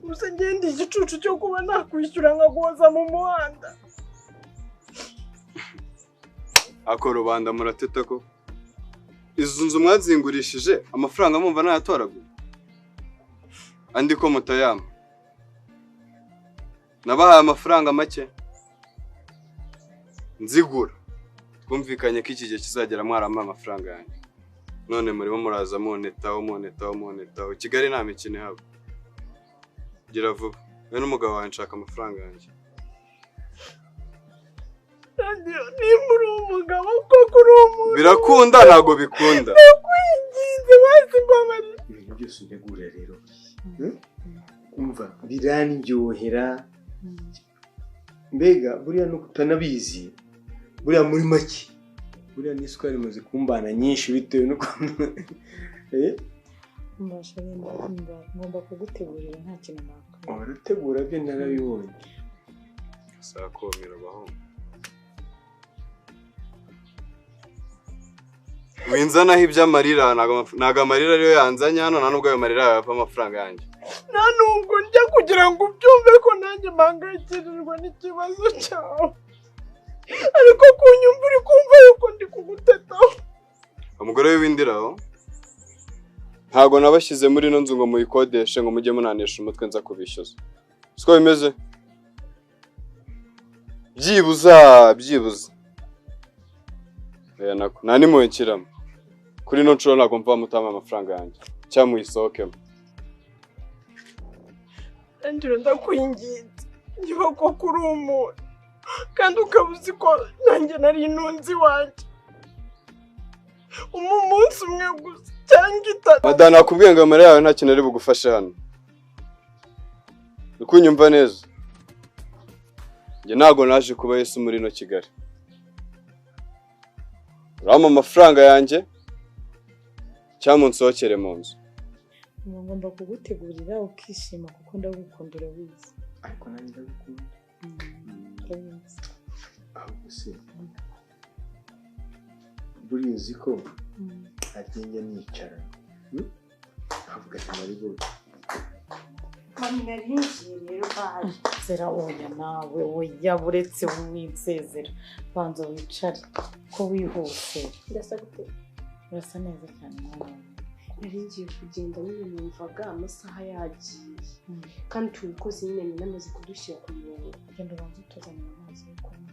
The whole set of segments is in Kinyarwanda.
Gusa ngende igicucu cyo kuba nakwishyura nkagoza mu muhanda. Ako rubanda murateta ko izo nzu mwazingurishije amafaranga mumva nayatoraguye andi ko mutayama nabahaye amafaranga make nzigura twumvikanye ko iki gihe kizagera mwarama amafaranga yanjye none murimo muraza monetaho Kigali nta mikino haba gira vuba we n'umugabo wawe nshaka amafaranga yanjye Nimuri umugabo koko uri umuntu birakunda ntago bikunda kwinginze basi mbabari ibintu byose untegura rero umva biraniryohera mbega buriya no kutanabizi buriya muri make buriya n'isukari imaze kumbana nyinshi bitewe no mbasha ngomba kugutegurira nta kintu naka warategura byo narabibonye saa komera baho winzanaho iby'amarira ntago amarira ariyo yanzanye hano nta nubwo ayo marira yava amafaranga yanjye nta nubwo njya kugira ngo ubyumve ko nanjye mpangayikishijwe n'ikibazo cyawe ariko kunyumva uri kumva yuko ndi kugutetaho umugore w'ibindiraho ntago nabashyize muri ino nzu ngo muyikodeshe ngo mujye munanisha umutwe nza kubishyuza siko bimeze byibuza nako nta nimwe nshyiramo kuri ino nshuro ntabwo mva mutama amafaranga yanjye cyangwa muyisohokemo Andrew ndakwinginze niba koko uri umuntu kandi ukaba uzi ko nanjye nari intunzi wanjye umunsi umwe gusa cyangwa itatu madana nakubwiye ngo amarira yawe nta kintu ari bugufashe hano uri kunyumva neza njye ntabwo naje kuba Yesu muri ino Kigali urama amafaranga yanjye cyangwa unsohokere mu nzu ngomba kugutegurira ukishima kuko ndagukundira wize ariko nanjye ndagukunda ahubwo se buriya uzi ko agenda nicara avuga ati nari gute Kaminarinji rero baje zera oya nawe oya buretse winsezera banza wicare ko wihuse ndasa gute urasa neza cyane mwana nari ngiye kugenda numvaga amasaha yagiye kandi tubikoze nyine namaze kudushyira ku murongo genda banza utuzanye amazi yo kunywa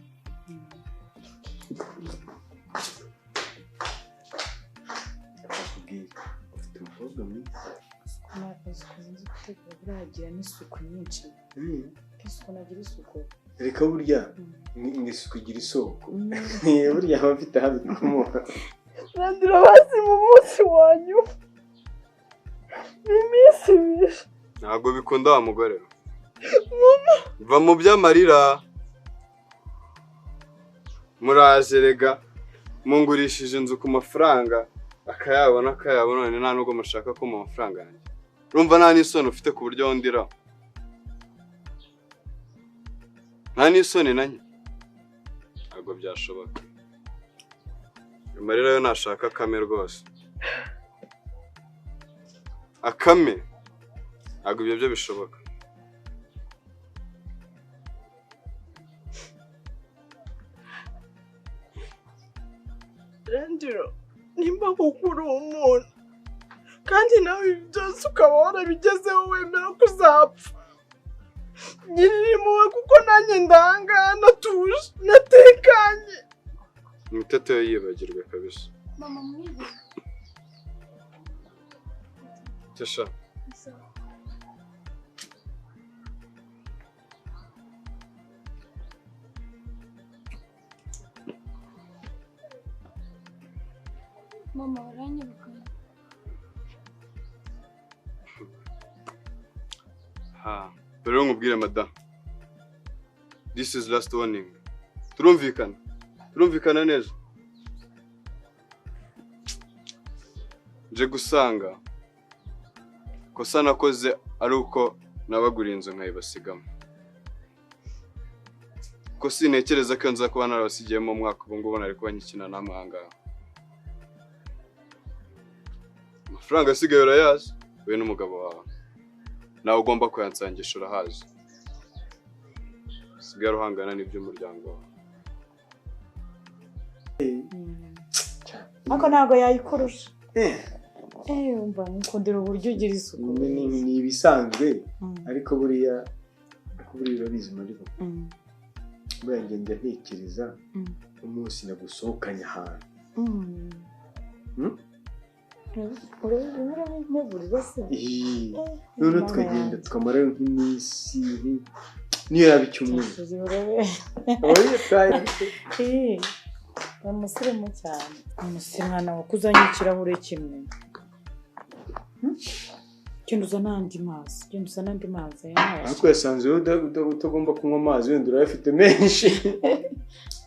akubwira ufite umukobwa mwiza nakazi kuzinze gutegura buragira n'isuku nyinshi isuku nagira isuku reka burya n'isuku igira isoko burya aba afite aho bikomoka Nandira basi mu munsi wanyu iminsi ibiri ntabwo bikunda wa mugore va mu by'amarira muraje rega mungurishije inzu ku mafaranga akayabona none nta nubwo mushaka ko mu mafaranga yanjye urumva nta n'isoni ufite ku buryo wondira nta n'isoni nanjye ntabwo byashoboka amarira yo nashaka akame rwose akame ntabwo ibyo byo bishoboka Randiro nimba koko uri umuntu kandi nawe ibi byose ukaba warabigezeho wemera ko uzapfa ngirira impuhwe kuko nanjye ndahangana natuje natekanye imiteto yo yibagirwe kabisa mama mwiza tesha mama waranyibuka rero nkubwire madam this is last warning turumvikana neza nje gusanga kosa nakoze ari uko nabaguriye inzu nkayibasigamo ko sintekereza ko nza kuba narabasigiyemo umwaka ubu ngubu nari kuba nkikina namwe aha ngaha amafaranga asigaye urayazi we n'umugabo wawe nawe ugomba kuyansangisha urahazi. Sigara uhangana n'iby'umuryango wawe. Ariko ntabwo yayikurusha. Umva nkundira uburyo ugira isuku. Ni ibisanzwe ariko buriya urabizi ariko. Buriya ngenda ntekereza umunsi nagusohokanye ahantu. None tukagenda tukamara nk'iminsi niyo yaba icyumweru. Umusirimu cyane. Umusimwana wakuzanye ikirahure kimwe. Genda uzana andi mazi. Ariko yasanze utagomba kunywa amazi wenda urayafite menshi.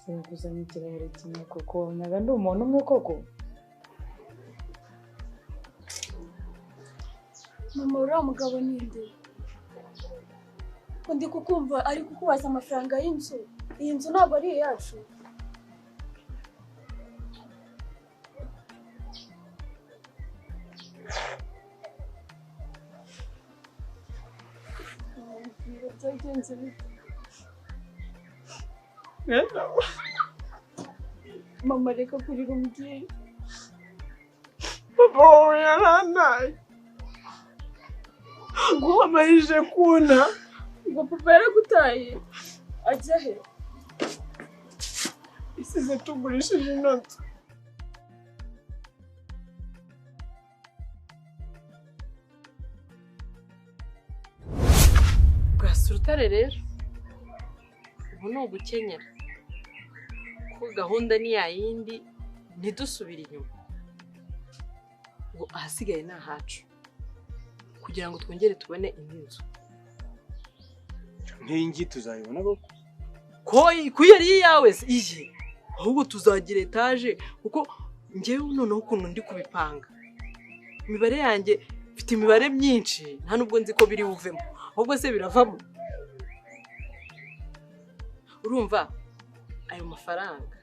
Wakuzanye ikirahure kimwe koko naga ndi umuntu umwe koko. Mama uriya mugabo ninde? Ndi kukumva ari kukubaza amafaranga y'inzu. Iyi nzu ntabwo ari iyacu. Mama reka kurira umubyeyi. Papa wawe yarantaye. Guhamayije kuna. Ngo papa yaragutaye. Ajya he? Isize tugurishije inoti. Urutare rero ubu ni ugukenyera ko gahunda ni yayindi ntidusubire inyuma ngo ahasigaye ni ahacu kugira ngo twongere tubone indi nzu nk'ingi tuzayibona ko yari iyawe iyi ahubwo tuzagira etaje kuko njyewe noneho ukuntu ndi kubipanga imibare yanjye mfite imibare myinshi nta nubwo nzi ko biri buvemo ahubwo se biravamo. Urumva ayo mafaranga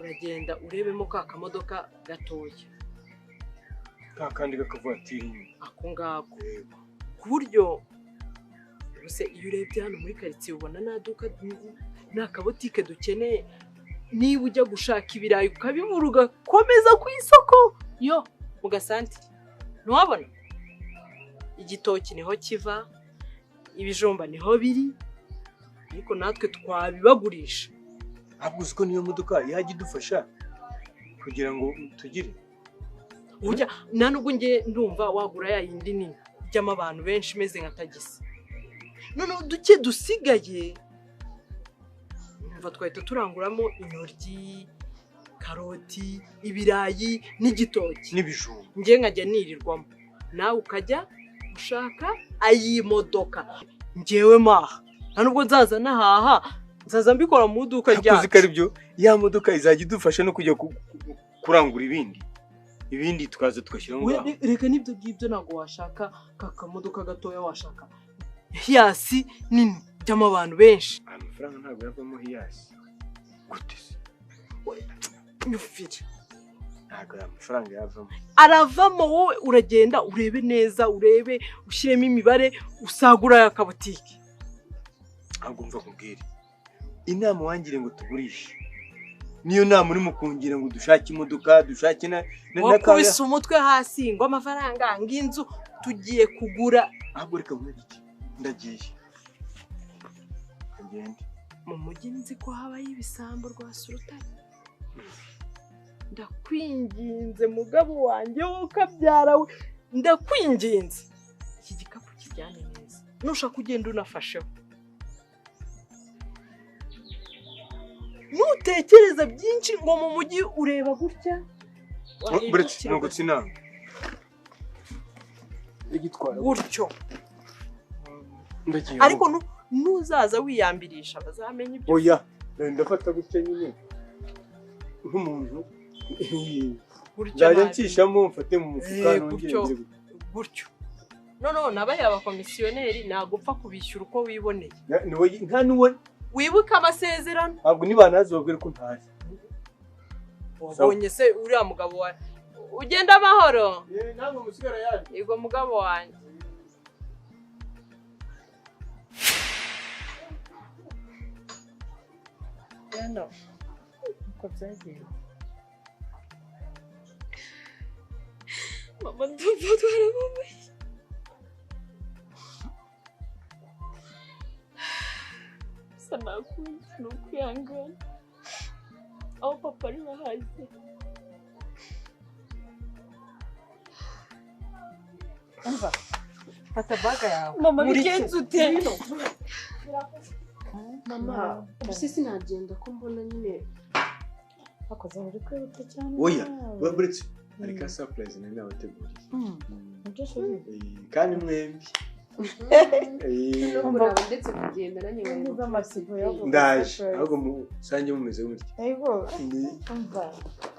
uragenda urebemo ka kamodoka gatoya kandi gakavatiri ako ngako ku buryo bose iyo urebye hano muri quartier ubona naduka n'akabotike dukeneye niba ujya gushaka ibirayi ukabibura ugakomeza ku isoko yo mu gasanti ntiwabona igitoki niho kiva ibijumba niho biri ariko natwe twabibagurisha. Ntabwo uzi ko niyo modoka yajya idufasha kugira ngo tugire ujya nta nubwo nge ndumva wagura ya yindi nini ijyamo abantu benshi imeze nka tagisi noneho duke dusigaye numva twahita turanguramo intoryi karoti ibirayi n'igitoki n'ibijumba nge nkajya nirirwamo nawe ukajya ushaka ayi modoka ngewe maha nta nubwo nzaza nahaha nzaza mbikora mu duka ryacu. Uzi ko ari byo ya modoka izajya idufasha no kujya kurangura ibindi tukaza tugashyiraho ngaho. Reka nibyo ngibyo ntabwo washaka kakamodoka gatoya washaka hiyasi nini ijyamo abantu benshi. Amafaranga ntabwo yavamo hiyasi gute se nyufire ntabwo amafaranga yavamo aravamo wowe uragenda urebe neza urebe ushyiremo imibare usagura ya kabutike. Ntabwo mva kubwira inama wangire ngo tugurishe niyo nama urimo kungira ngo dushake imodoka dushake na wakubise umutwe hasi ngo amafaranga ng'inzu tugiye kugura. Ahubwo reka muri iki ndagiye agende mu mujyi nzi ko habaye ibisambo rwa Surutare. Ndakwinginze mugabo wanjye wo kabyara we ndakwinginze iki gikapu kijyane neza nushaka kugenda unafasheho nutekereza byinshi ngo mu mujyi ureba gutya buretse no gutsina igitwara gutyo ndagiye ariko nuzaza wiyambirisha bazamenye ibyo. Oya ndafata gutya nyine nk'umuntu nzajya nshishamo mfate mu mufuka gutyo no nabaye abakomisiyoneri nagupfa kubishyura uko wiboneye nta nuwe wibuka amasezerano ntabwo nibanazi babwire ko ntazi wabonye se uriya mugabo ugenda amahoro namwe musigara yaje yego mugabo wanjye Yano uko byagiye mama ndumva twarababaye gusa nakuzi ni ukwihangana aho papa ari bahazi umva fata baga yawe mama bigenze ute mama ubuse sinagenda ko mbona nyine akoze uri kwihuta cyane oya buretse ari ka surprise nari nabateguriye ibyo shuri kandi mwembi nubwo naba ndetse kugenda nanjye ngize amatsiko yo ndaje ahubwo musange mumeze gutya yego umva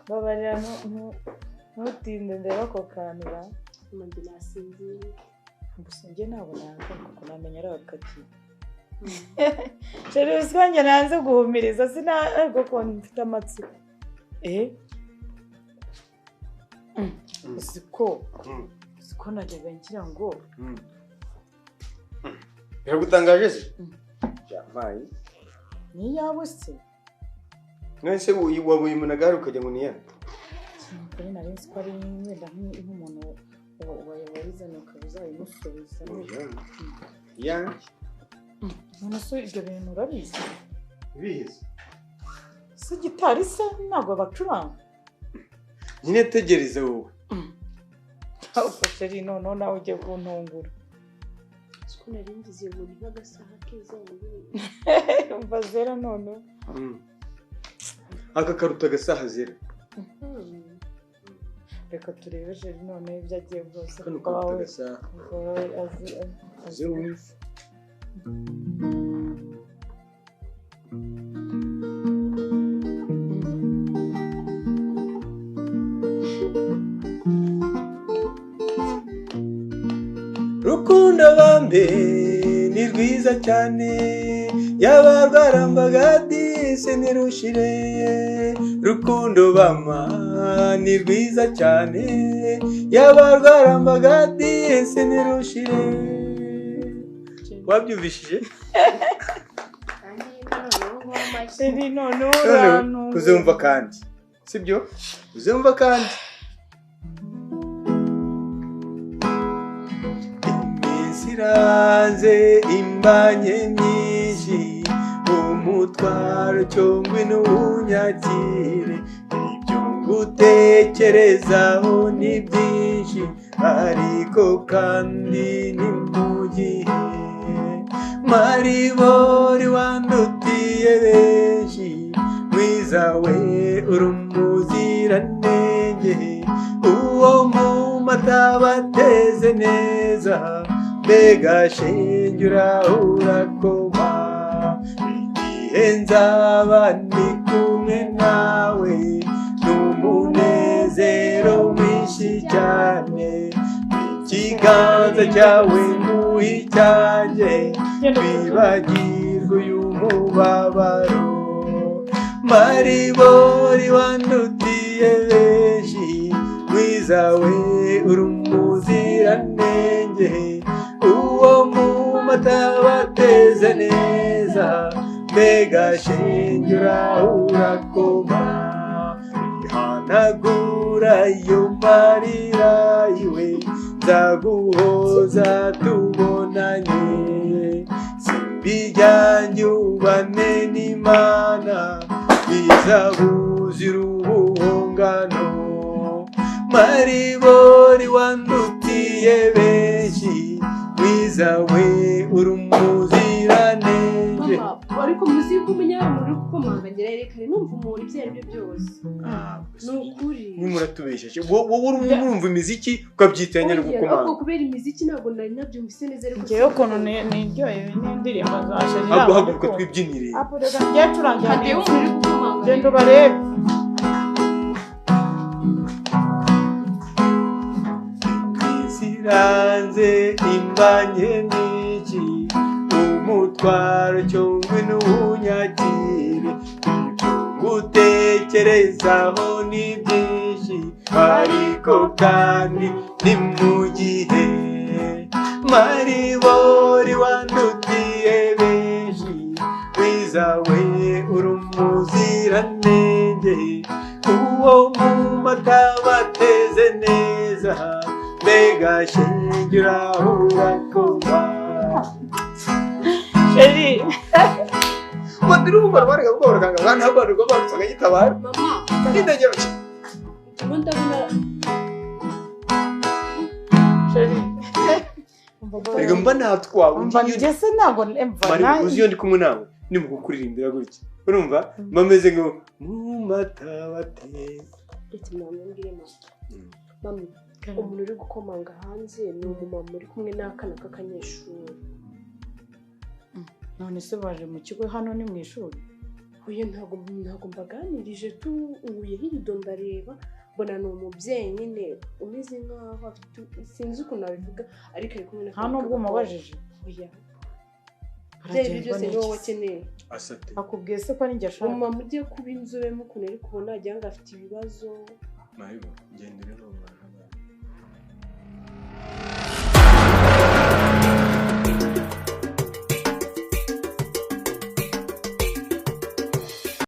babarira ntutinde ndeba ako kantu ba njye nasinzira gusa njye ntabwo nanga kuko namenya ari akaki sheri usiko njye nanze guhumiriza sinariko ko mfite amatsiko usiko najyaga ngira ngo biragutangaje se jamayi ni yawe se none se wabuye munagari ukajya ngo niya kuri nari nzi ko ari wenda nk'umuntu wayizana ukaba uzayimusubiza yanjye none se ibyo bintu urabizi bihize si gitari se ntabwo bacuranga nyine tegereza wowe ahubwo sheri noneho nawe ugiye kuntungura siko nari ngize ngo ni nk'agasaha keza umva zera noneho aka karuta agasaha zera reka turebe sheri noneho ibyo agiye bwose kano karuta agasaha azi wumva rukundo bambe ni rwiza cyane yaba rwarambaga dise nirushire rukundo bama ni rwiza cyane yaba rwarambaga dise nirushire wabyumvishije sheri noneho urantu uzumva kandi sibyo uzumva kandi iranze imbanye myinshi umutwaro cyongwe n'ubunyakire ibyo ngutekerezaho ni byinshi ariko kandi ni mu gihe maribori wandutiye benshi mwiza we uri umuziranenge uwo mu mata bateze neza mbega shengura urakoma igihe nzaba ndi kumwe nawe n'umunezero mwinshi cyane ikiganza cyawe nguhe icyanjye twibagirwe uyu mubabaro maribori wandutiye benshi mwiza we uri umuziranenge uwo mu mata bateze neza mbega shengura urakoma ihanagura iyo marira iwe nzaguhoza tubonanye simbijyanjye ubane n'Imana bizabuzira ubuhungano maribori wandutiye benshi mwiza we uri umuziranenge ariko muzi ko umenya muri gukomanga ngira yerekane numva umuntu ibyo ari byo byose ni ukuri nimuratubesheje wowe urumva imiziki ukabyitiranya no gukomanga ahubwo kubera imiziki ntabwo nari nabyumvise neza ariko ngewe ukuntu niryohewe n'indirimbo za sheri ahubwo haguruka twibyinire apo reka njye curangira hadiye umuntu uri gukomanga genda ubarebe iranze imbanye myinshi umutwaro cyongwe n'ubunyakire ibyo ngutekerezaho ni byinshi ariko kandi ni mu gihe maribori wandutiye benshi wizawe uri umuziranenge uwo mu mata bateze neza mbega shenge urahurakoma sheri Maduru barwara gakora kanga bana abantu ko barutsanga yitabara mama ndegera ki ubu ndabona sheri Erega mba natwawe umva njye se ntabwo mva Mari uziyo ndi kumwe nawe ni mu kukuririmbira gutya urumva bameze ngo mu mata bateye iti mama mbwire mama umuntu uri gukomanga hanze ni umumama uri kumwe n'akana k'akanyeshuri none se baje mu kigo hano ni mu ishuri oya ntabwo mbaganirije tuwuye hirido ndareba mbona ni umubyeyi nyine umeze nk'aho afite sinzi ukuntu abivuga ariko ari kumwe nta n'ubwo umubajije oya byari byose ni wowe wakeneye asate akubwiye se ko ari njye ashaka umumama ugiye kuba inzobe mukuntu ari kubona agira ngo afite ibibazo Maribo gendere no